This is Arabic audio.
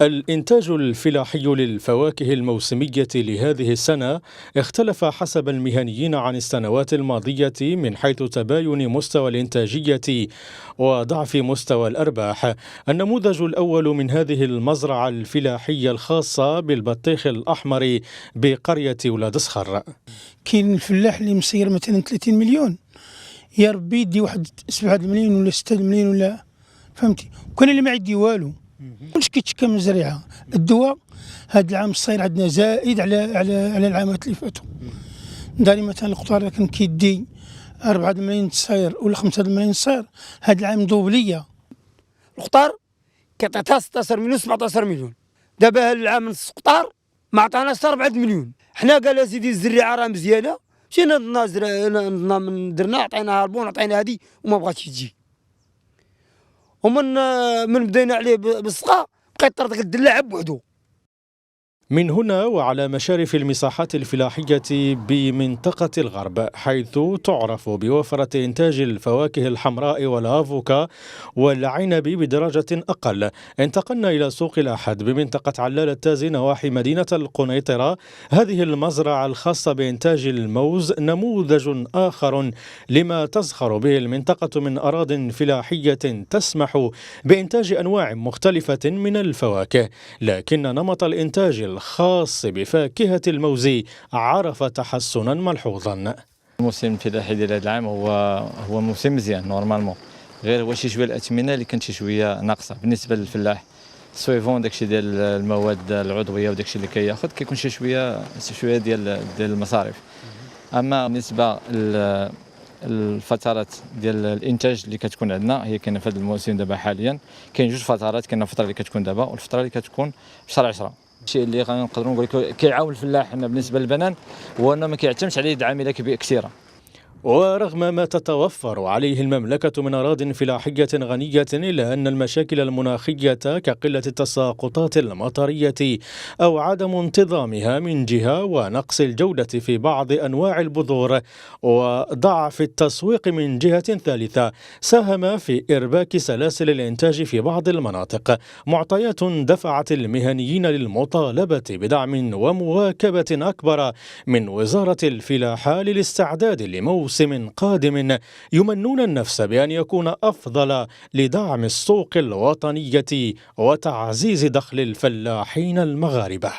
الإنتاج الفلاحي للفواكه الموسمية لهذه السنة اختلف حسب المهنيين عن السنوات الماضية من حيث تباين مستوى الإنتاجية وضعف مستوى الأرباح. النموذج الأول من هذه المزرعة الفلاحية الخاصة بالبطيخ الأحمر بقرية ولاد صخر. كاين الفلاح اللي مسير مثلا 30 مليون، يا ربي يدي واحد 7 ملايين ولا 6 ملايين ولا فهمتي، وكان اللي ما يدي والو. كلشي كيتشكى من الزريعه. الدواء هذا العام الصير عندنا زائد على العامات اللي فاتوا. داري مثلا القطار كان كيدي 4 ملايين الصير ولا 5 ملايين الصير، هذا العام دوبليه. القطار كيعطيها 16 مليون 17 مليون، دابا هذا العام نص قطار ما عطانا حتى 4 مليون. حنا قال سيدي الزريعه راه مزيانه، مشينا درنا عطيناها البون عطينا هذه وما بغاتش تجي. ومن بدينا عليه بالسقا بقى يطردك الدلاع بوحدو. من هنا وعلى مشارف المساحات الفلاحية بمنطقة الغرب، حيث تعرف بوفرة إنتاج الفواكه الحمراء والأفوكا والعنب بدرجة أقل، انتقلنا إلى سوق الأحد بمنطقة علال التازي نواحي مدينة القنيطرة. هذه المزرعة الخاصة بإنتاج الموز نموذج آخر لما تزخر به المنطقة من أراضٍ فلاحية تسمح بإنتاج أنواع مختلفة من الفواكه، لكن نمط الإنتاج الخاص بفاكهة الموز عرف تحسنا ملحوظا. الموسم الفلاحي ديال هذا العام هو موسم مزيان نورمالمون، غير هو شي شويه الاثمنه اللي كانت شي شويه ناقصه بالنسبه للفلاح. السويفون داكشي ديال المواد العضويه وداكشي اللي كياخذ كيكون شي شويه ديال المصاريف. اما بالنسبه الفترات ديال الانتاج اللي كتكون عندنا هي كاينه في هذا الموسم دابا حاليا. كاين جوج فترات، كاينه الفتره اللي كتكون دابا والفتره اللي كتكون في شهر 10. الشيء اللي نقدروا نقول لك كيعاون الفلاح هنا بالنسبه للبنان هو انه ما كيعتمدش على يد عامله كثيره. ورغم ما تتوفر عليه المملكة من أراضٍ فلاحية غنية، إلا أن المشاكل المناخية كقلة التساقطات المطرية أو عدم انتظامها من جهة ونقص الجودة في بعض أنواع البذور وضعف التسويق من جهة ثالثة ساهم في إرباك سلاسل الإنتاج في بعض المناطق، معطيات دفعت المهنيين للمطالبة بدعم ومواكبة أكبر من وزارة الفلاحة للاستعداد لموسم قادم يمنون النفس بأن يكون أفضل لدعم السوق الوطنية وتعزيز دخل الفلاحين المغاربة.